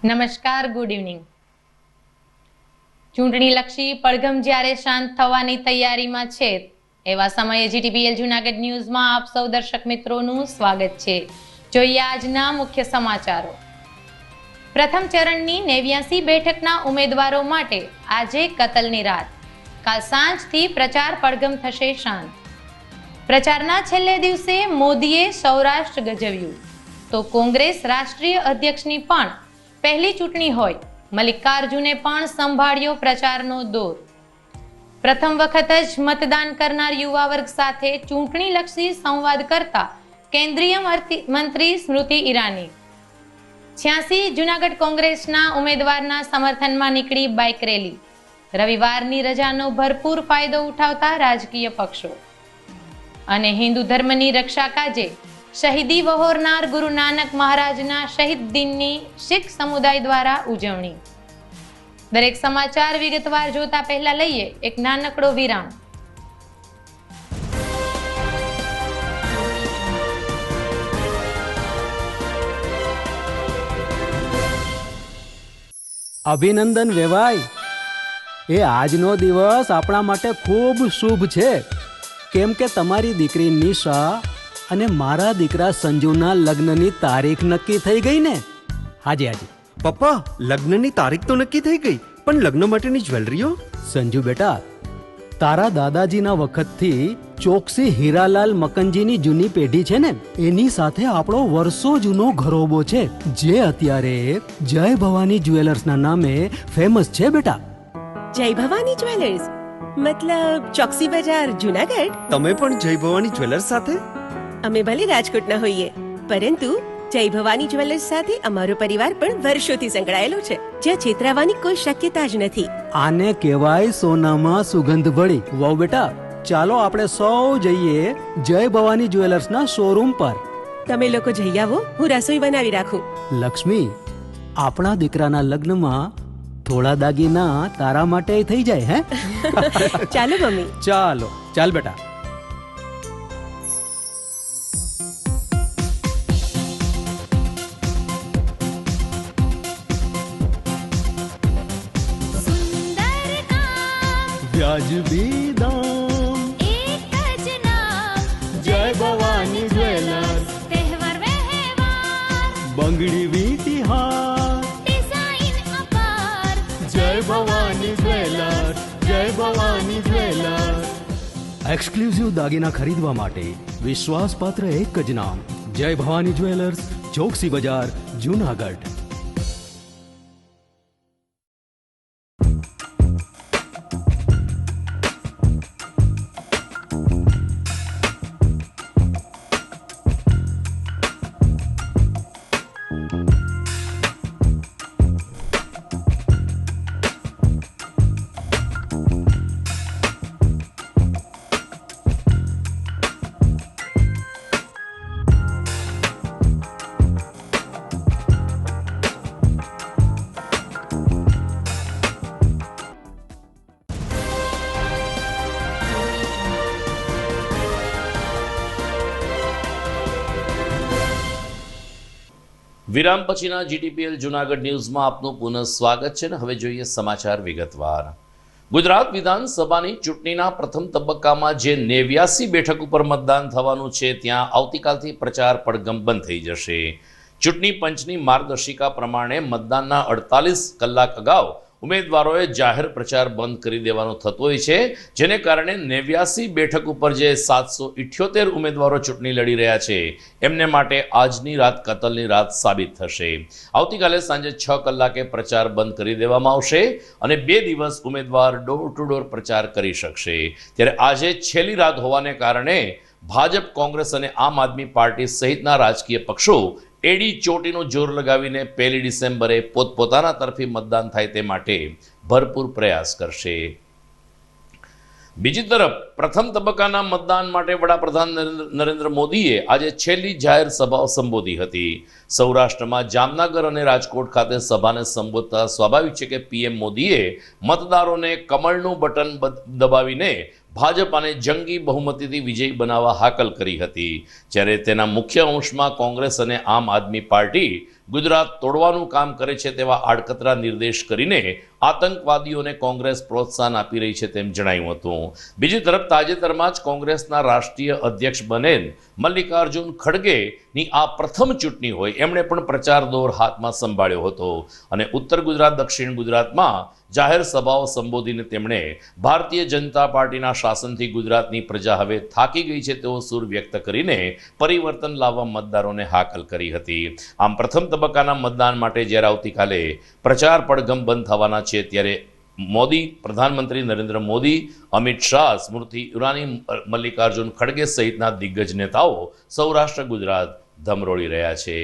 નમસ્કાર, good evening. ચૂંટણીલક્ષી પડઘમ જ્યારે શાંત થવાની તૈયારીમાં છે એવા સમયે જીટીપીએલ જૂનાગઢ ન્યૂઝમાં આપ સૌ દર્શક મિત્રોનું સ્વાગત છે. જોઈએ આજના મુખ્ય સમાચારો. પ્રથમ ચરણની 89 બેઠકના ઉમેદવારો માટે આજે કતલની રાત. કાલ સાંજથી પ્રચાર પડઘમ થશે શાંત. પ્રચારના છેલ્લે દિવસે મોદીએ સૌરાષ્ટ્ર ગજવ્યું તો કોંગ્રેસ રાષ્ટ્રીય અધ્યક્ષની પણ પહેલી ચૂંટણી હોય મલ્લિકાર્જુને પણ સંભાળ્યો પ્રચારનો દોર. પ્રથમ વખત જ મતદાન કરનાર યુવા વર્ગ સાથે ચૂંટણીલક્ષી સંવાદ કરતા કેન્દ્રીય મંત્રી સ્મૃતિ ઈરાની. 86 જૂનાગઢ કોંગ્રેસના ઉમેદવારના સમર્થનમાં નીકળી બાઇક રેલી. રવિવારની રજાનો ભરપૂર ફાયદો ઉઠાવતા રાજકીય પક્ષો. અને હિન્દુ ધર્મની રક્ષા કાજે શહીદી વહોરનાર ગુરુ નાનક મહારાજના શહીદ દિનની શીખ સમુદાય દ્વારા ઉજવણી. દરેક સમાચાર વિગતવાર જોતા પહેલા લઈએ એક નાનકડો વિરામ. અભિનંદન વેવાય. એ આજનો દિવસ આપણા માટે ખૂબ શુભ છે, કેમ કે તમારી દીકરી નિશા અને મારા દીકરા સંજુના લગ્નની તારીખ નક્કી થઈ ગઈ ને. હાજી હાજી પપ્પા, લગ્નની તારીખ તો નક્કી થઈ ગઈ, પણ લગ્ન માટેની જ્વેલરીઓ? સંજુ બેટા, તારા દાદાજીના વખતથી ચોકસી હીરાલાલ મકનજીની જૂની પેઢી છે ને, એની સાથે આપણો વર્ષો જૂનો ઘરોબો છે, જે અત્યારે જય ભવાની જ્વેલર્સના નામે ફેમસ છે બેટા. જય ભવાની જ્વેલર્સ મતલબ ચોકસી બજાર જૂનાગઢ? તમે પણ જય ભવાની જ્વેલર્સ સાથે? અમે ભલે રાજકોટના હોઈએ, પરંતુ જય ભવાની જ્વેલર્સ સાથે અમારો પરિવાર પણ વર્ષોથી સંકળાયેલો છે, જ્યાં છેતરાવાની કોઈ શક્યતા જ નથી. આને કહેવાય સોનામાં સુગંધ ભળી. વહુ બેટા, ચાલો આપણે સૌ જઈએ જય ભવાની જ્વેલર્સના શોરૂમ પર. તમે લોકો જઈ આવો, હું રસોઈ બનાવી રાખું. લક્ષ્મી, આપણા દીકરાના લગ્નમાં થોડા દાગીના તારા માટે થઈ જાય. હે ચાલો મમ્મી. ચાલો ચાલ બેટા. વ્યાજબી દામ, એક જ નામ, જય ભવાની જ્વેલર્સ. તહેવાર વ્યવહાર, બંગડી વીંટી હાર, ડિઝાઇન અપાર, જય ભવાની જ્વેલર્સ, જય ભવાની જ્વેલર્સ. એક્સક્લુઝિવ દાગીના ખરીદવા માટે વિશ્વાસપાત્ર એક જ નામ, જય ભવાની જ્વેલર્સ, ચોકસી બજાર, જૂનાગઢ. વિરામ પછીના જીટીપીએલ જૂનાગઢ ન્યૂઝમાં આપનું પુનઃ સ્વાગત છે ને હવે જોઈએ સમાચાર વિગતવાર. ગુજરાત વિધાનસભાની ચૂંટણીના પ્રથમ તબક્કામાં જે 89 બેઠક ઉપર મતદાન થવાનું છે ત્યાં આવતીકાલથી પ્રચાર પડઘમ બંધ થઈ જશે. ચૂંટણી પંચની માર્ગદર્શિકા પ્રમાણે મતદાનના 48 કલાક અગાઉ ઉમેદવારોએ જાહેર પ્રચાર બંધ કરી દેવાનો થતો હોય છે, જેને કારણે 89 બેઠક ઉપર જે 778 ઉમેદવારો ચૂંટણી લડી રહ્યા છે એમને માટે આજની રાત કતલની રાત સાબિત થશે. આવતીકાલે સાંજે 6 કલાકે પ્રચાર બંધ કરી દેવામાં આવશે અને 2 દિવસ ઉમેદવાર ડોર ટુ ડોર પ્રચાર કરી શકશે. ત્યારે આજે છેલ્લી રાત હોવાને કારણે ભાજપ, કોંગ્રેસ અને આમ આદમી પાર્ટી સહિતના રાજકીય પક્ષો એડી ચોટીનું જોર લગાવીને 1 ડિસેમ્બરે પોતપોતાના તરફી મતદાન થાય તે માટે ભરપૂર પ્રયાસ કરશે. બીજી તરફ પ્રથમ તબક્કાના મતદાન માટે વડાપ્રધાન નરેન્દ્ર મોદીએ આજે છેલ્લી જાહેર સભાઓ સંબોધી હતી. સૌરાષ્ટ્રમાં જામનગર અને રાજકોટ ખાતે સભાને સંબોધતા સ્વાભાવિક છે કે પીએમ મોદીએ મતદારોને કમળનું બટન દબાવીને ભાજપાને જંગી બહુમતીથી વિજયી બનાવવા હાકલ કરી હતી. જ્યારે તેના મુખ્ય અંશમાં કોંગ્રેસ અને આમ આદમી પાર્ટી ગુજરાત તોડવાનું કામ કરે છે તેવા આડકતરા નિર્દેશ કરીને આતંકવાદીઓને કોંગ્રેસ પ્રોત્સાહન આપી રહી છે તેમ જણાવ્યું હતું. બીજી તરફ તાજેતરમાં જ કોંગ્રેસના રાષ્ટ્રીય અધ્યક્ષ બનેલ મલ્લિકાર્જુન ખડગેની આ પ્રથમ ચૂંટણી હોય એમણે પણ પ્રચાર દોર હાથમાં સંભાળ્યો હતો અને ઉત્તર ગુજરાત દક્ષિણ ગુજરાતમાં જાહેર સભાઓ સંબોધીને તેમણે ભારતીય જનતા પાર્ટીના શાસનથી ગુજરાતની પ્રજા હવે થાકી ગઈ છે તેવો સૂર વ્યક્ત કરીને પરિવર્તન લાવવા મતદારોને હાકલ કરી હતી. આમ પ્રથમ તબક્કાના મતદાન માટે જ્યારે આવતીકાલે પ્રચાર પડઘમ બંધ થવાના છે ત્યારે મોદી, પ્રધાનમંત્રી નરેન્દ્ર મોદી, અમિત શાહ, સ્મૃતિ ઈરાની, મલ્લિકાર્જુન ખડગે સહિતના દિગ્ગજ નેતાઓ સૌરાષ્ટ્ર ગુજરાત ધમરોળી રહ્યા છે.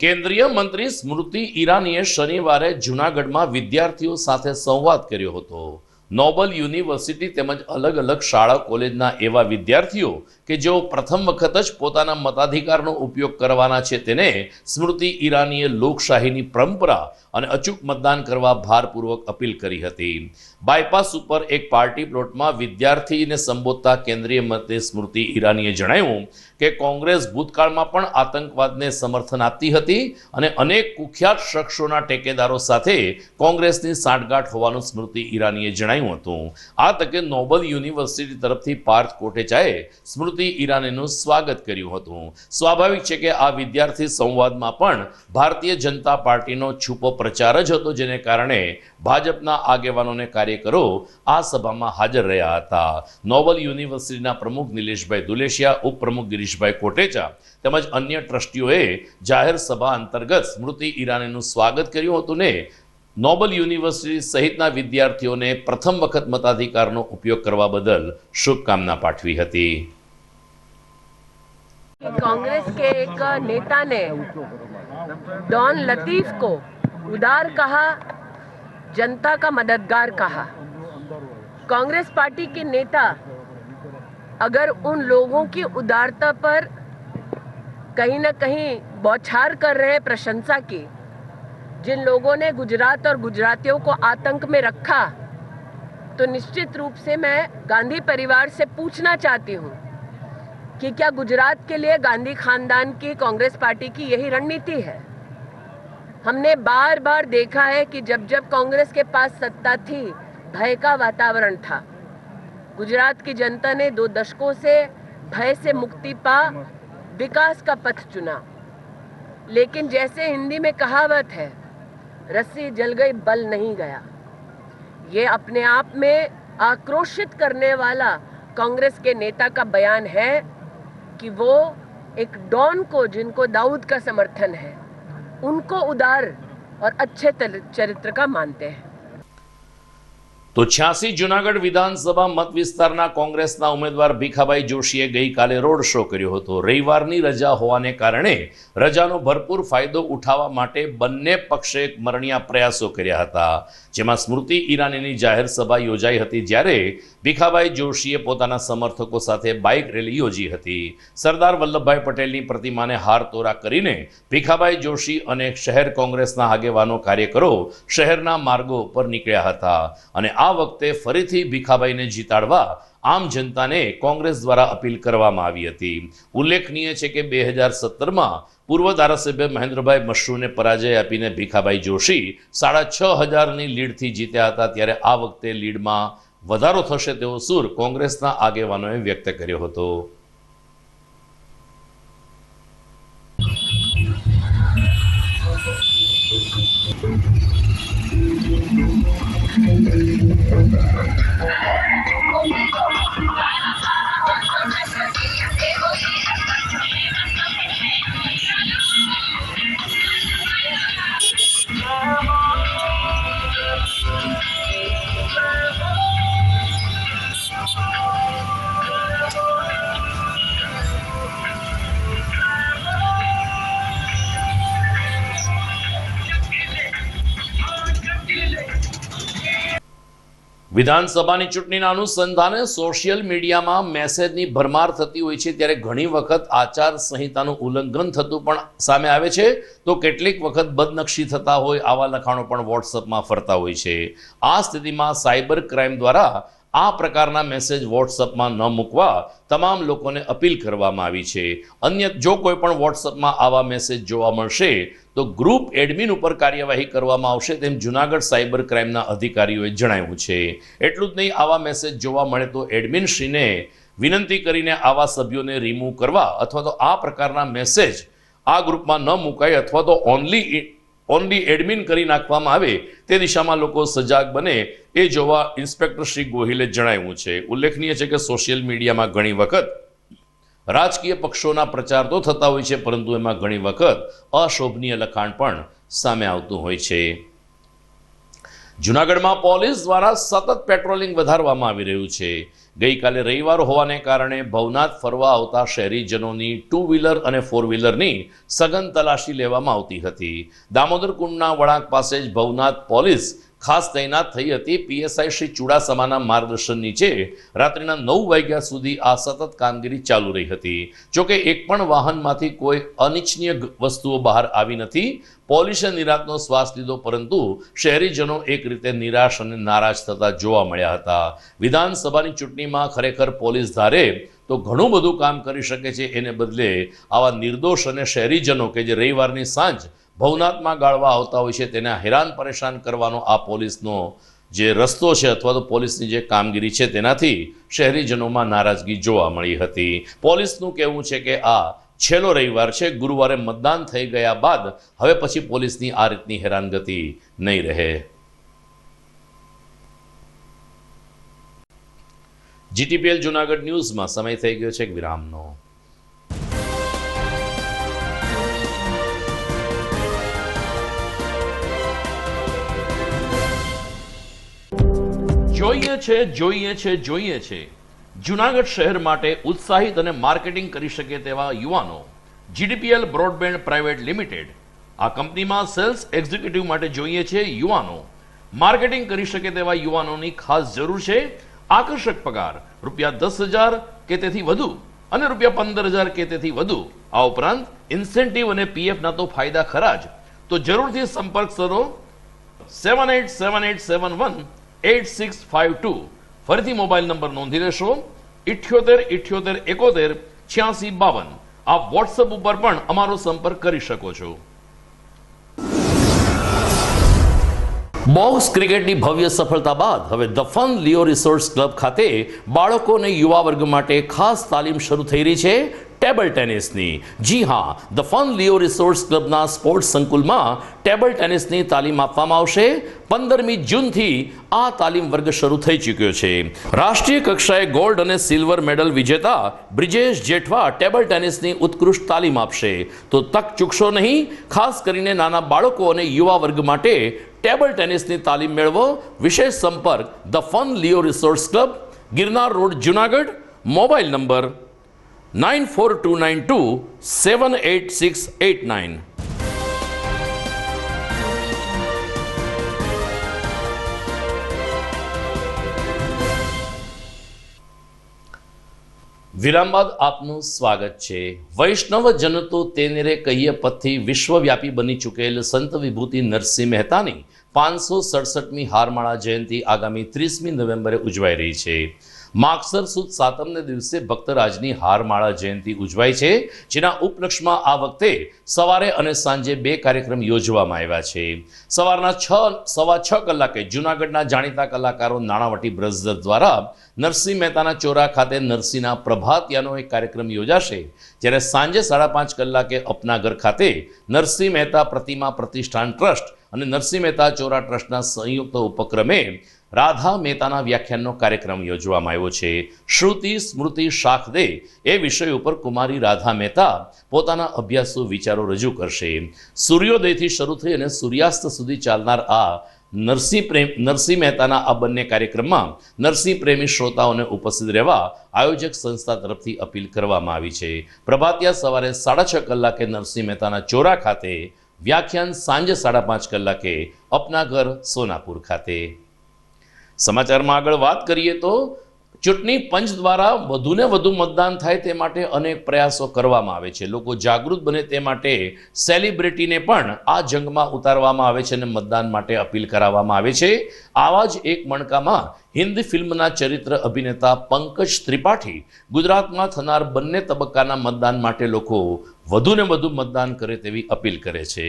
કેન્દ્રીય મંત્રી સ્મૃતિ ઈરાનીએ શનિવારે જૂનાગઢમાં વિદ્યાર્થીઓ સાથે સંવાદ કર્યો હતો. નોબલ યુનિવર્સિટી તેમજ અલગ અલગ શાળા કોલેજના એવા વિદ્યાર્થીઓ કે જેઓ પ્રથમ વખત જ પોતાના મતાધિકારનો ઉપયોગ કરવાના છે તેને સ્મૃતિ ઈરાનીએ લોકશાહીની પરંપરા અને અચૂક મતદાન કરવા ભારપૂર્વક અપીલ કરી હતી. બાયપાસ ઉપર એક પાર્ટી પ્લોટમાં વિદ્યાર્થીને સંબોધતા કેન્દ્રીય મંત્રી સ્મૃતિ ઈરાનીએ જણાવ્યું કે કોંગ્રેસ ભૂતકાળમાં પણ આતંકવાદને સમર્થન આપતી હતી અને અનેક કુખ્યાત શખ્સોના ટેકેદારો સાથે કોંગ્રેસની સાંઠગાંઠ હોવાનું સ્મૃતિ ઈરાનીએ જણાવ્યું હતું. આ તકે નોબલ યુનિવર્સિટી તરફથી પાર્થ કોટેચાએ સ્મૃતિ ઈરાનીનું સ્વાગત કર્યું હતું. સ્વાભાવિક છે કે આ વિદ્યાર્થી સંવાદમાં પણ ભારતીય જનતા પાર્ટીનો છૂપો પ્રચાર જ હતો, જેને કારણે ભાજપના આગેવાનોને કાર્યકરો આ સભામાં હાજર રહ્યા હતા. નોબલ યુનિવર્સિટીના પ્રમુખ નિલેશભાઈ દુલેશિયા, ઉપપ્રમુખ ગિરીશભાઈ કોટેચા તેમજ અન્ય ટ્રસ્ટીઓએ જાહેર સભા અંતર્ગત સ્મૃતિ ઈરાનીનું સ્વાગત કર્યું હતું ને નોબલ યુનિવર્સિટી સહિતના વિદ્યાર્થીઓને પ્રથમ વખત મતાધિકારનો ઉપયોગ કરવા બદલ શુભકામના પાઠવી હતી. कांग्रेस के एक नेता ने डॉन लतीफ को उदार कहा, जनता का मददगार कहा. कांग्रेस पार्टी के नेता अगर उन लोगों की उदारता पर कहीं न कहीं बौछार कर रहे हैं प्रशंसा की, जिन लोगों ने गुजरात और गुजरातियों को आतंक में रखा, तो निश्चित रूप से मैं गांधी परिवार से पूछना चाहती हूँ कि क्या गुजरात के लिए गांधी खानदान की, कांग्रेस पार्टी की यही रणनीति है? हमने बार बार देखा है कि जब जब कांग्रेस के पास सत्ता थी, भय का वातावरण था. गुजरात की जनता ने 2 दशकों से भय से मुक्ति पा विकास का पथ चुना. लेकिन जैसे हिंदी में कहावत है, रस्सी जल गई बल नहीं गया. ये अपने आप में आक्रोशित करने वाला कांग्रेस के नेता का बयान है कि वो एक डॉन को, जिनको दाऊद का समर्थन है, उनको उदार और अच्छे चरित्र का मानते हैं. તો 86 જૂનાગઢ વિધાનસભા મત વિસ્તારના કોંગ્રેસના ઉમેદવાર ભીખાભાઈ જોશીએ ગઈકાલે રોડ શો કર્યો હતો. રવિવારની રજા હોવાને કારણે રજાનો ભરપૂર ફાયદો ઉઠાવવા માટે બંને પક્ષે મરણિયા પ્રયાસો કર્યા હતા, જેમાં સ્મૃતિ ઈરાનીની જાહેર સભા યોજાઈ હતી, જ્યારે ભીખાભાઈ જોશીએ પોતાના સમર્થકો સાથે બાઇક રેલી યોજી હતી. સરદાર વલ્લભભાઈ પટેલની પ્રતિમાને હારતોરા કરીને ભીખાભાઈ જોશી અને શહેર કોંગ્રેસના આગેવાનો કાર્યકરો શહેરના માર્ગો પર નીકળ્યા હતા અને આ વખતે ફરીથી ભીખાભાઈને જીતાડવા આમ જનતાને કોંગ્રેસ દ્વારા અપીલ કરવામાં આવી હતી. ઉલ્લેખનીય છે કે 2017માં પૂર્વ ધારાસભ્ય મહેન્દ્રભાઈ મશરૂને પરાજય આપીને ભીખાભાઈ જોશી 6500ની લીડથી જીત્યા હતા, ત્યારે આ વખતે લીડમાં વધારો થશે તેવો સૂર કોંગ્રેસના આગેવાનોએ વ્યક્ત કર્યો હતો. વિધાનસભાની ચૂંટણીના અનુસંધાને સોશિયલ મીડિયામાં મેસેજની ભરમાર થતી હોય છે, ત્યારે ઘણી વખત આચાર સંહિતાનું ઉલ્લંઘન થતું પણ સામે આવે છે, તો કેટલીક વખત બદનક્ષી થતા હોય આવા લખાણો પણ વોટ્સઅપમાં ફરતા હોય છે. આ સ્થિતિમાં સાયબર ક્રાઇમ દ્વારા આ પ્રકારના મેસેજ વોટ્સઅપમાં ન મૂકવા તમામ લોકોને અપીલ કરવામાં આવી છે. અન્ય જો કોઈ પણ વોટ્સઅપમાં આવા મેસેજ જોવા મળશે તો ગ્રુપ એડમિન ઉપર કાર્યવાહી કરવામાં આવશે, તેમ જૂનાગઢ સાયબર ક્રાઇમના અધિકારીઓએ જણાવ્યું છે. એટલું જ નહીં, આવા મેસેજ જોવા મળે તો એડમિનશ્રીને વિનંતી કરીને આવા સભ્યોને રિમૂવ કરવા અથવા તો આ પ્રકારના મેસેજ આ ગ્રુપમાં ન મુકાય અથવા તો ઓનલી એડમિન કરી નાખવામાં આવે તે દિશામાં લોકો સજાગ બને એ જોવા ઇન્સ્પેક્ટર શ્રી ગોહિલે જણાવ્યું છે. ઉલ્લેખનીય છે કે સોશિયલ મીડિયામાં ઘણી વખત રાજકીય પક્ષોના પ્રચાર તો થતા હોય છે, પરંતુ એમાં ઘણી વખત અશોભનીય લખાણ પણ સામે આવતું હોય છે. જૂનાગઢમાં પોલીસ દ્વારા સતત પેટ્રોલિંગ વધારવામાં આવી રહ્યું છે. ગઈકાલે રવિવાર હોવાને કારણે ભવનાથ ફરવા આવતા શહેરીજનોની 2 વ્હીલર અને 4 વ્હીલરની સઘન તલાશી લેવામાં આવતી હતી. દામોદર કુંડના વળાંક પાસે જ ભવનાથ પોલીસ ખાસ તૈનાત થઈ હતી. પીએસઆઈ શ્રી ચુડાસમાના માર્ગદર્શન નીચે રાત્રિના 9 વાગ્યા સુધી આ સતત કામગીરી ચાલુ રહી હતી. જોકે એક પણ વાહનમાંથી કોઈ અનિચ્છનીય વસ્તુઓ બહાર આવી નથી. પોલીસે નિરાંતનો શ્વાસ લીધો, પરંતુ શહેરીજનો એક રીતે નિરાશ અને નારાજ થતા જોવા મળ્યા હતા. વિધાનસભાની ચૂંટણીમાં ખરેખર પોલીસ ધારે તો ઘણું બધું કામ કરી શકે છે, એને બદલે આવા નિર્દોષ અને શહેરીજનો કે જે રવિવારની સાંજ ભવનાથમાં ગાળવા આવતા હોય છે તેને હેરાન પરેશાન કરવાનો આ પોલીસનો જે રસ્તો છે અથવા તો પોલીસની જે કામગીરી છે તેનાથી શહેરીજનોમાં નારાજગી જોવા મળી હતી. પોલીસનું કહેવું છે કે આ છેલ્લો રવિવાર છે, ગુરુવારે મતદાન થઈ ગયા બાદ હવે પછી પોલીસની આ રીતની હેરાનગતિ નહીં રહે. જીટીપીએલ જૂનાગઢ ન્યૂઝમાં સમય થઈ ગયો છે એક વિરામનો. જોઈએ છે જૂનાગઢ શહેર માટે ઉત્સાહિત અને માર્કેટિંગ કરી શકે તેવા યુવાનો. જીડીપીએલ બ્રોડબેન્ડ પ્રાઇવેટ લિમિટેડ આ કંપનીમાં સેલ્સ એક્ઝિક્યુટિવ માટે જોઈએ છે યુવાનો. માર્કેટિંગ કરી શકે તેવા યુવાનોની ખાસ જરૂર છે. આકર્ષક પગાર ₹10,000 કે તેથી વધુ અને ₹15,000 કે તેથી વધુ. આ ઉપરાંત ઇન્સેન્ટિવ અને પીએફના તો ફાયદા ખરા જ. તો જરૂરથી સંપર્ક કરો 7878718652. ફરીથી મોબાઈલ નંબર નોંધી લેશો 7878718652. આપ વોટ્સએપ ઉપર પણ અમારો સંપર્ક કરી શકો છો. બોક્સ ક્રિકેટની ભવ્ય સફળતા બાદ હવે the fun Leo resorts club ખાતે બાળકો અને યુવા વર્ગ માટે ખાસ તાલીમ શરૂ થઈ રહી છે ટેબલ ટેનિસની. જી હા, ધ ફન લિયો રિસોર્ટ્સ ક્લબના સ્પોર્ટ્સ સંકુલમાં ટેબલ ટેનિસની તાલીમ આપવામાં આવશે. 15મી જૂનથી આ તાલીમ વર્ગ શરૂ થઈ ચૂક્યો છે. રાષ્ટ્રીય કક્ષાએ ગોલ્ડ અને સિલ્વર મેડલ વિજેતા બ્રિજેશ જેઠવા ટેબલ ટેનિસની ઉત્કૃષ્ટ તાલીમ આપશે. તો તક ચૂકશો નહીં. ખાસ કરીને નાના બાળકો અને યુવા વર્ગ માટે ટેબલ ટેનિસની તાલીમ મેળવો. વિશેષ સંપર્ક the fun Leo resorts club, Girnar road, Junagadh. Mobile number 9429278689. વિરામ બાદ આપનું સ્વાગત છે. વૈષ્ણવ જન તો તેને રે કહીએ પદથી વિશ્વવ્યાપી બની ચૂકેલ સંત વિભૂતિ નરસિંહ મહેતાની 567મી હારમાળા જયંતિ આગામી 30મી નવેમ્બરે ઉજવાઈ રહી છે. માગસર સુદ સાતમને દિવસે ભક્તરાજની હારમાળા જયંતિ ઉજવાય છે, જેના ઉપલક્ષમાં આ વખતે સવારે અને સાંજે 2 કાર્યક્રમ યોજવામાં આવ્યા છે. સવારના 6:15 કલાકે જૂનાગઢના જાણીતા કલાકારો નાણાવટી બ્રજદત્ત દ્વારા નરસિંહ મહેતાના ચોરા ખાતે નરસિંહના પ્રભાતિયાનો એક કાર્યક્રમ યોજાશે, જ્યારે સાંજે 5:30 કલાકે અપનાગર ખાતે નરસિંહ મહેતા પ્રતિમા પ્રતિષ્ઠાન ટ્રસ્ટ અને નરસિંહ મહેતા ચોરા ટ્રસ્ટના સંયુક્ત ઉપક્રમે રાધા મહેતાના વ્યાખ્યાનનો કાર્યક્રમ યોજવામાં આવ્યો છે. શ્રુતિ સ્મૃતિ શાખદે એ વિષય ઉપર કુમારી રાધા મહેતા પોતાના અભ્યાસુ વિચારો રજૂ કરશે. સૂર્યોદયથી શરૂ થઈ અને સૂર્યાસ્ત સુધી ચાલનાર આ નરસિંહ મહેતાના આ બંને કાર્યક્રમમાં નરસિંહ પ્રેમી શ્રોતાઓને ઉપસ્થિત રહેવા આયોજક સંસ્થા તરફથી અપીલ કરવામાં આવી છે. પ્રભાતિયા સવારે 6:30 કલાકે નરસિંહ મહેતાના ચોરા ખાતે, વ્યાખ્યાન સાંજે 5:30 કલાકે અપનાગર સોનાપુર ખાતે. સમાચારમાં આગળ વાત કરીએ તો ચૂંટણી પંચ દ્વારા વધુને વધુ મતદાન થાય તે માટે અનેક પ્રયાસો કરવામાં આવે છે. લોકો જાગૃત બને તે માટે સેલિબ્રિટીને પણ આ જંગમાં ઉતારવામાં આવે છે અને મતદાન માટે અપીલ કરાવવામાં આવે છે. આવા જ એક મણકામાં હિન્દી ફિલ્મના ચરિત્ર અભિનેતા પંકજ ત્રિપાઠી ગુજરાતમાં થનાર બંને તબક્કાના મતદાન માટે લોકો વધુને વધુ મતદાન કરે તેવી અપીલ કરે છે.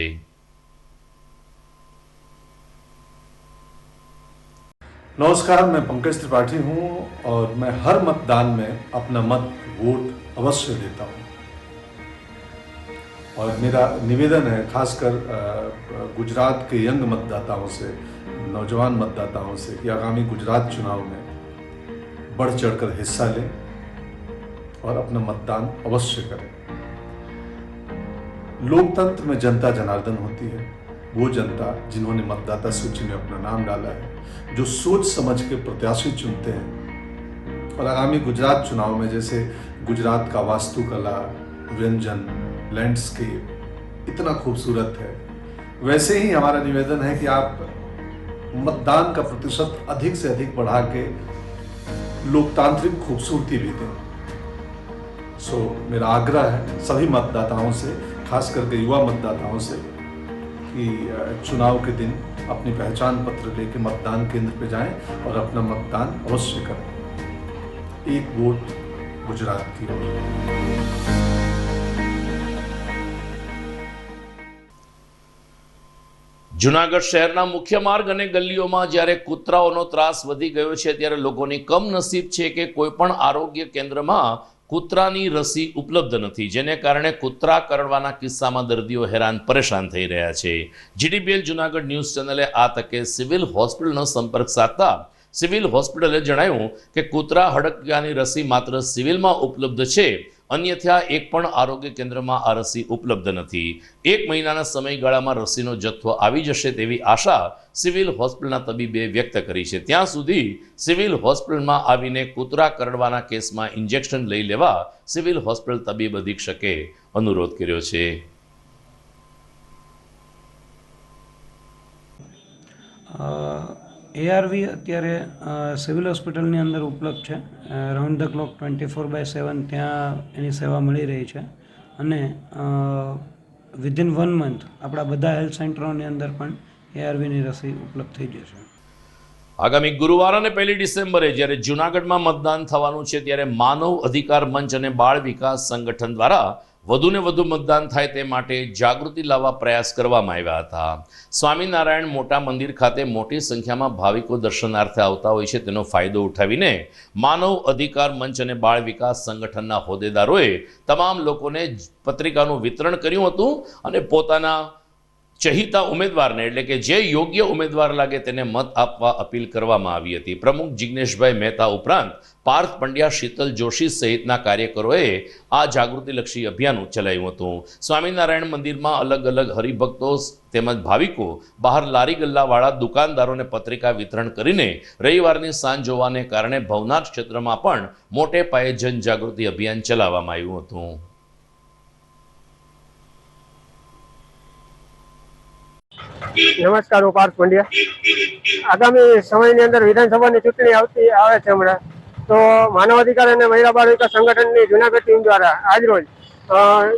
नमस्कार, मैं पंकज त्रिपाठी हूं और मैं हर मतदान में अपना मत वोट अवश्य देता हूं और मेरा निवेदन है खासकर गुजरात के यंग मतदाताओं से, नौजवान मतदाताओं से कि आगामी गुजरात चुनाव में बढ़ चढ़कर हिस्सा लें और अपना मतदान अवश्य करें. लोकतंत्र में जनता जनार्दन होती है, वो जनता जिन्होंने मतदाता सूची में अपना नाम डाला है, जो सोच समझ के प्रत्याशी चुनते हैं. और आगामी गुजरात चुनाव में जैसे गुजरात का वास्तुकला, व्यंजन, लैंडस्केप इतना खूबसूरत है, वैसे ही हमारा निवेदन है कि आप मतदान का प्रतिशत अधिक से अधिक बढ़ा के लोकतांत्रिक खूबसूरती भी दें. सो मेरा आग्रह है सभी मतदाताओं से, खास करके युवा मतदाताओं से, कि चुनाव के दिन अपनी पहचान पत्र लेके मतदान केंद्र पे जाएं और अपना मतदान अवश्य करें. एक वोट गुजरात की ओर. જૂનાગઢ શહેરના મુખ્ય માર્ગ અને ગલીઓમાં જ્યારે કૂતરાઓનો ત્રાસ વધી ગયો છે ત્યારે લોકોની કમનસીબ છે કે કોઈ પણ આરોગ્ય કેન્દ્રમાં કૂતરાની રસી ઉપલબ્ધ નથી, જેને કારણે કૂતરા કરડવાના કિસ્સામાં દર્દીઓ હેરાન પરેશાન થઈ રહ્યા છે. જીટીપીએલ જૂનાગઢ ન્યૂઝ ચેનલે આ તકે સિવિલ હોસ્પિટલનો સંપર્ક સાધતા સિવિલ હોસ્પિટલે જણાવ્યું કે કૂતરા હડકવાની રસી માત્ર સિવિલમાં ઉપલબ્ધ છે, અન્યથા એક પણ આરોગ્ય કેન્દ્રમાં આ રસી ઉપલબ્ધ નથી. 1 મહિનાના સમયગાળામાં રસીનો જથ્થો આવી જશે તેવી આશા સિવિલ હોસ્પિટલના તબીબે વ્યક્ત કરી છે. ત્યાં સુધી સિવિલ હોસ્પિટલમાં આવીને કૂતરા કરડવાના કેસમાં ઇન્જેક્શન લઈ લેવા સિવિલ હોસ્પિટલ તબીબ અધિક્ષકે અનુરોધ કર્યો છે. એઆરવી અત્યારે સિવિલ હોસ્પિટલની અંદર ઉપલબ્ધ છે. રાઉન્ડ ધ ક્લોક 24/7 ત્યાં એની સેવા મળી રહી છે અને વિધિન 1 મંથ આપણા બધા હેલ્થ સેન્ટરોની અંદર પણ એઆરવીની રસી ઉપલબ્ધ થઈ જશે. આગામી ગુરુવાર અને 1 ડિસેમ્બરે જ્યારે જૂનાગઢમાં મતદાન થવાનું છે ત્યારે માનવ અધિકાર મંચ અને બાળ વિકાસ સંગઠન દ્વારા વધુને વધુ મતદાન થાય તે માટે જાગૃતિ લાવવા પ્રયાસ કરવામાં આવ્યા હતા. સ્વામિનારાયણ મોટા મંદિર ખાતે મોટી સંખ્યામાં ભાવિકો દર્શનાર્થે આવતા હોય છે, તેનો ફાયદો ઉઠાવીને માનવ અધિકાર મંચ અને બાળ વિકાસ સંગઠનના હોદ્દેદારોએ તમામ લોકોને પત્રિકાનું વિતરણ કર્યું હતું અને પોતાના ચહિતા ઉમેદવારને એટલે કે જે યોગ્ય ઉમેદવાર લાગે તેને મત આપવા અપીલ કરવામાં આવી હતી. પ્રમુખ જિગ્નેશભાઈ મહેતા ઉપરાંત પાર્થ પંડ્યા, શીતલ જોશી સહિતના કાર્યકરોએ આ જાગૃતિલક્ષી અભિયાન ચલાવ્યું હતું. સ્વામિનારાયણ મંદિરમાં અલગ અલગ હરિભક્તો તેમજ ભાવિકો બહાર લારી ગલ્લાવાળા દુકાનદારોને પત્રિકા વિતરણ કરીને રવિવારની સાંજ જોવાને કારણે ભવનાથ ક્ષેત્રમાં પણ મોટે પાયે જનજાગૃતિ અભિયાન ચલાવવામાં આવ્યું હતું. નમસ્કાર, હું પાર્થ પંડ્યા. આગામી સમયની અંદર વિધાનસભાની ચૂંટણી આવે છે હમણાં, તો માનવ અધિકાર અને મહિલા બાળ વિકાસ સંગઠનની જૂનાગઢ ટીમ દ્વારા આજરોજ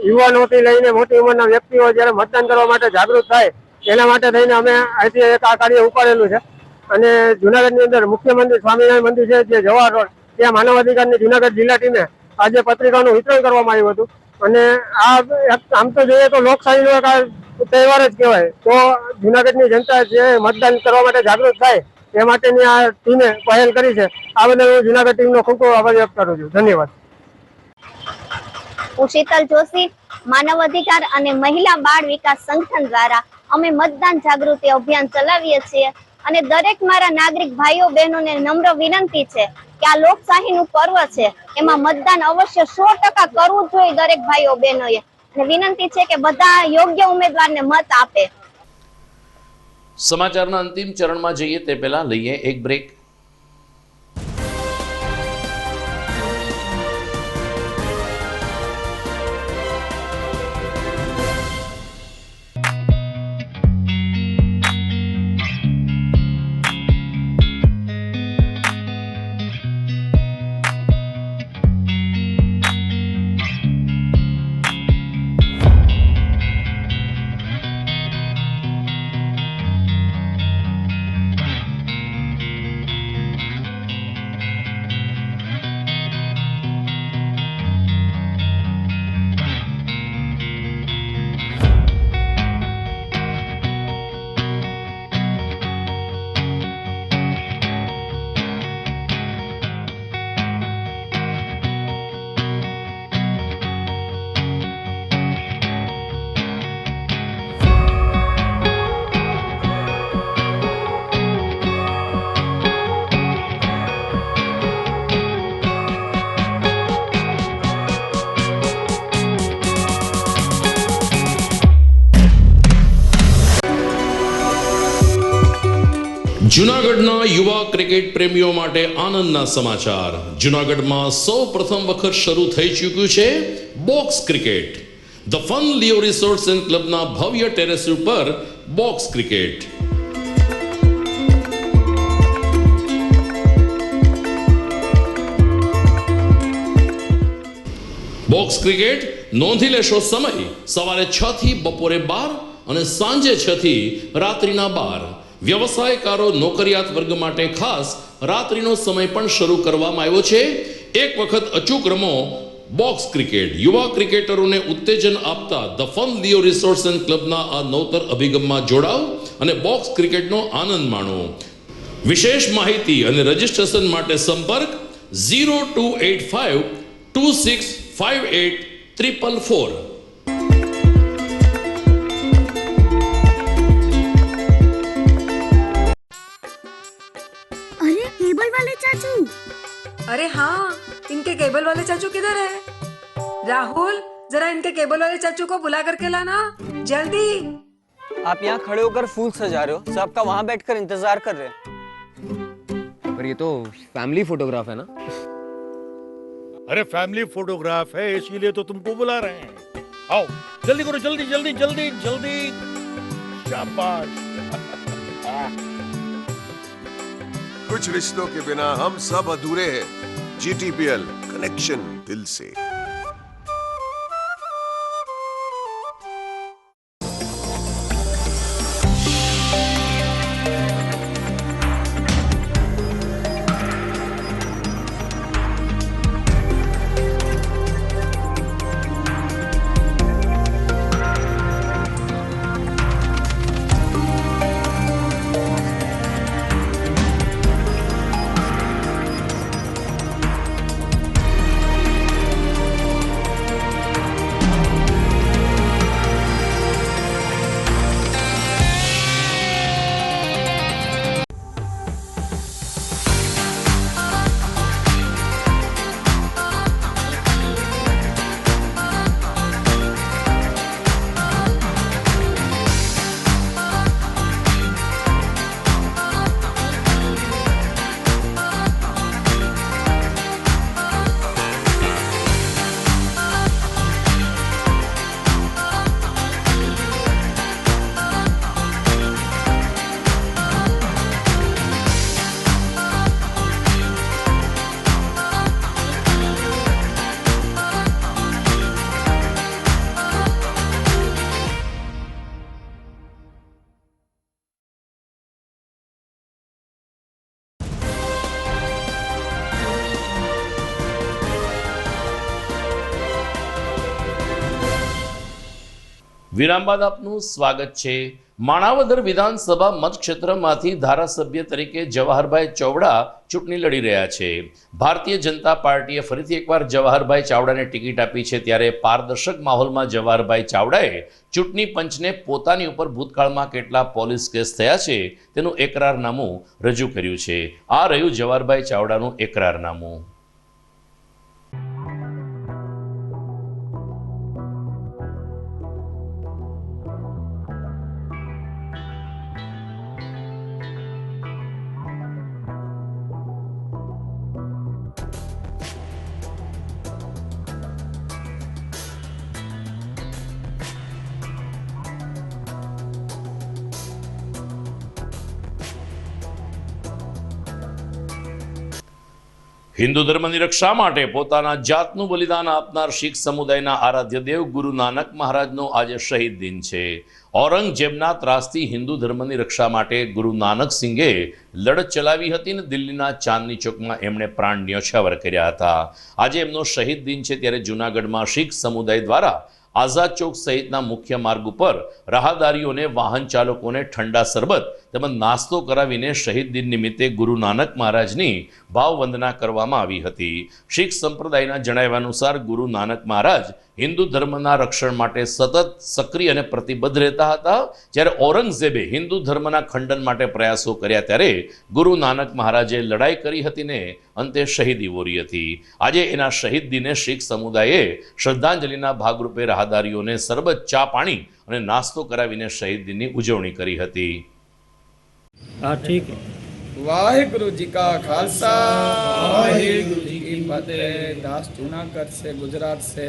યુવાનોથી લઈને મોટી ઉંમરના વ્યક્તિઓ જ્યારે મતદાન કરવા માટે જાગૃત થાય એના માટે થઈને અમે અહીંથી એક આ કાર્ય ઉપાડેલું છે. અને જૂનાગઢની અંદર મુખ્ય મંદિર સ્વામિનારાયણ મંદિર છે જે જવાહર રોડ, ત્યાં માનવ અધિકારની જૂનાગઢ જિલ્લા ટીમે આજે પત્રિકાનું વિતરણ કરવામાં આવ્યું હતું. અને આ આમ તો જોઈએ તો લોકશાહીનો એક તહેવાર જ કહેવાય. તો જૂનાગઢની જનતા જે મતદાન કરવા માટે જાગૃત થાય એ માટેની આ ટીમે પહેલ કરી છે. આ બદલ હું જૂનાગઢ ટીમનો ખૂબ ખૂબ આભાર વ્યક્ત કરું છું. ધન્યવાદ. હું શીતલ જોશી, માનવ અધિકાર અને મહિલા બાળ વિકાસ સંગઠન દ્વારા અમે મતદાન જાગૃતિ અભિયાન ચલાવીએ છીએ અને દરેક મારા નાગરિક ભાઈઓ બહેનોને નમ્ર વિનંતી છે કે આ લોકશાહીનું પર્વ છે, એમાં મતદાન અવશ્ય 100% કરવું જોઈએ દરેક ભાઈઓ બહેનોએ. અને વિનંતી છે કે બધા યોગ્ય ઉમેદવારને મત આપે. સમાચારના અંતિમ ચરણમાં જઈએ તે પહેલા લઈએ એક બ્રેક. જૂનાગઢના યુવા ક્રિકેટ પ્રેમીઓ માટે આનંદના સમાચાર. જૂનાગઢમાં સૌ પ્રથમ વખત શરૂ થઈ ચૂક્યું છે box cricket. The fun Leo resorts and ક્લબના ભવ્ય ટેરેસ ઉપર બોક્સ ક્રિકેટ. બોક્સ ક્રિકેટ નોંધી લેશો સમય સવારે 6 થી બપોરે 12 અને સાંજે 6 થી રાત્રિના 12. વ્યવસાયકારો નોકરિયાત વર્ગ માટે ખાસ રાત્રિનો સમય પણ શરૂ કરવામાં આવ્યો છે. એક વખત અચૂક રમો બોક્સ ક્રિકેટ. યુવા ક્રિકેટરોને ઉત્તેજન આપતા the fun Leo resorts and ક્લબના આ નવતર અભિગમમાં જોડાઓ અને બોક્સ ક્રિકેટનો આનંદ માણો. વિશેષ માહિતી અને રજીસ્ટ્રેશન માટે સંપર્ક 0285 2658 अरे केबल वाले चाचू, अरे हाँ, इनके केबल वाले चाचू किधर है? राहुल, जरा इनके केबल वाले चाचू को बुला करके लाना जल्दी. आप यहाँ खड़े होकर फूल सजा रहे हो, सबका वहाँ बैठकर इंतजार कर रहे हैं. पर ये तो फैमिली फोटोग्राफ है ना? अरे फैमिली फोटोग्राफ है इसीलिए तो तुमको बुला रहे हैं. आओ जल्दी करो, जल्दी जल्दी जल्दी जल्दी. शाबाश. कुछ रिश्तों के बिना हम सब अधूरे हैं. GTPL कनेक्शन दिल से. વિરામ બાદ આપનું સ્વાગત છે. માણાવદર વિધાનસભા મતક્ષેત્રમાંથી ધારાસભ્ય તરીકે જવાહરભાઈ ચાવડા ચૂંટણી લડી રહ્યા છે. ભારતીય જનતા પાર્ટીએ ફરીથી એકવાર જવાહરભાઈ ચાવડાને ટિકિટ આપી છે. ત્યારે પારદર્શક માહોલમાં જવાહરભાઈ ચાવડાએ ચૂંટણી પંચને પોતાની ઉપર ભૂતકાળમાં કેટલા પોલીસ કેસ થયા છે તેનું એકરારનામું રજૂ કર્યું છે. આ રહ્યું જવાહરભાઈ ચાવડાનું એકરારનામું. હિન્દુ ધર્મની રક્ષા માટે પોતાના જાતનું બલિદાન આપનાર શીખ સમુદાયના આરાધ્ય દેવ ગુરુ નાનક મહારાજનો આજે શહીદ દિન છે. ઔરંગઝેબના ત્રાસથી હિન્દુ ધર્મની રક્ષા માટે ગુરુ નાનક સિંઘે લડત ચલાવી હતી અને દિલ્હીના ચાંદની ચોકમાં એમણે પ્રાણ ન્યોછાવર કર્યા હતા. આજે એમનો શહીદ દિન છે. ત્યારે જૂનાગઢમાં શીખ સમુદાય દ્વારા આઝાદ ચોક સહિતના મુખ્ય માર્ગ ઉપર રાહદારીઓને, વાહન ચાલકોને ઠંડા શરબત તેમજ નાસ્તો કરાવીને શહીદ દિન નિમિત્તે ગુરુ નાનક મહારાજની ભાવવંદના કરવામાં આવી હતી. શીખ સંપ્રદાયના જણાવ્યા અનુસાર ગુરુ નાનક મહારાજ હિન્દુ ધર્મના રક્ષણ માટે સતત સક્રિય અને પ્રતિબદ્ધ રહેતા હતા. જ્યારે ઔરંગઝેબે હિન્દુ ધર્મના ખંડન માટે પ્રયાસો કર્યા ત્યારે ગુરુ નાનક મહારાજે લડાઈ કરી હતી ને અંતે શહીદી વોરી હતી. આજે એના શહીદ દિને શીખ સમુદાયે શ્રદ્ધાંજલિના ભાગરૂપે રાહદારીઓને શરબત, ચા, પાણી અને નાસ્તો કરાવીને શહીદ દિનની ઉજવણી કરી હતી. हाँ ठीक है. वाहिगुरु जी का खालसा वाहिगुरु जी की फतेह। दास जूनागढ़ से गुजरात से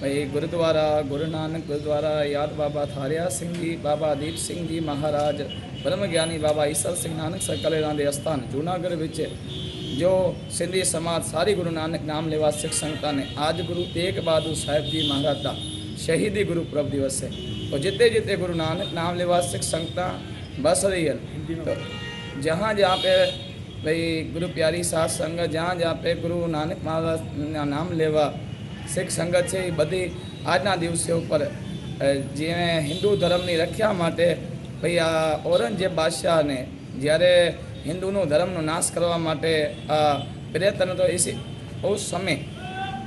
भाई गुरुद्वारा गुरु नानक गुरुद्वारा याद बाबा थारिया सिंह जी, बाबा दीप सिंह जी महाराज, ब्रह्म ज्ञानी बाबा ईसर सिंह नानक सकलेरां दे स्थान जूनागढ़ विच जो सिंधी समाज सारी गुरु नानक नाम लेवा सिख संगतां ने आज गुरु तेग बहादुर साहिब जी महाराज का शहीदी गुरुपुरब दिवस है। तो जिते जिते गुरु नानक नाम लेवा सिख संगतां बस रही है, तो जहाँ जहाँ पे भाई गुरु प्यारी साध संगत, जहाँ जहाँ पे गुरु नानक महाराज नाम लेवा सिख संगत है, बधी आजना दिवसे पर जेने हिंदू धर्मनी रक्षा माटे भाई आ औरंगजेब बादशाह ने જ્યારે હિન્દુનો ધર્મનો નાશ કરવા માટે આ પ્રયત્ન હતો उस समय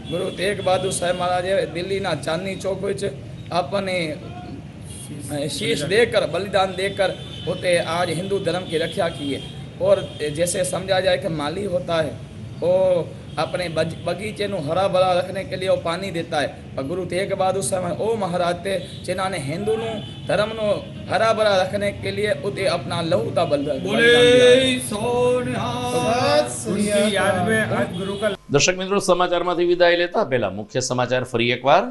गुरु तेग बहादुर साहेब महाराजे दिल्लीना चांदनी चौक विच अपने शीश देकर बलिदान देकर होते आज हिंदू धर्म की रक्षा की है। और जैसे समझा जाए कि माली होता है वो अपने बगीचे को हरा भरा रखने के लिए वो पानी देता है, पर गुरु तेग बहादुर साहब वो महाराज थे जिन्होंने हिंदू धर्म नो हरा भरा रखने के लिए उते अपना लहू का बलिदान। દર્શક મિત્રો, સમાચારમાંથી વિદાય લેતા પહેલા મુખ્ય સમાચાર ફરી એકવાર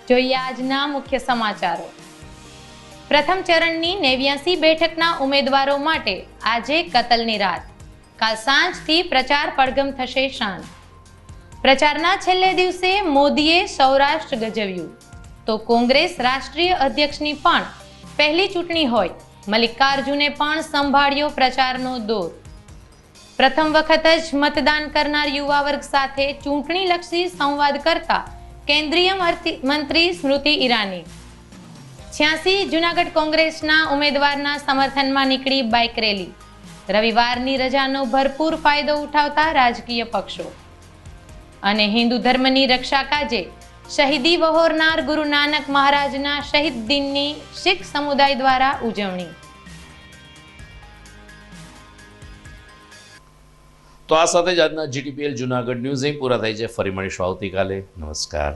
જોઈએ આજના મુખ્ય સમાચારો। પ્રથમ ચરણની 89 બેઠકના ઉમેદવારો માટે આજે કતલની રાત, કાલ સાંજથી પ્રચાર પડઘમ થશે શાંત। પ્રચારના છેલ્લે દિવસે મોદીએ સૌરાષ્ટ્ર ગજવ્યું તો કોંગ્રેસ રાષ્ટ્રીય અધ્યક્ષની પણ પહેલી ચૂંટણી હોય, મલ્લિકાર્જુને પણ સંભાળ્યો પ્રચારનો દોર। પ્રથમ વખત જ મતદાન કરનાર યુવા વર્ગ સાથે ચૂંટણીલક્ષી સંવાદ કરતા કેન્દ્રીય મંત્રી સ્મૃતિ ઈરાની। 86 જૂનાગઢ કોંગ્રેસના ઉમેદવારના સમર્થનમાં નીકળી બાઇક રેલી, રવિવારની રજાનો ભરપૂર ફાયદો ઉઠાવતા રાજકીય પક્ષો। અને હિન્દુ ધર્મની રક્ષા કાજે શહીદી વહોરનાર ગુરુ નાનક મહારાજના શહીદ દિનની શીખ સમુદાય દ્વારા ઉજવણી। તો આ સાથે જ આજના જીટીપીએલ જૂનાગઢ ન્યૂઝ અહીં પૂરા થાય છે। ફરી મળીશું આવતીકાલે। નમસ્કાર।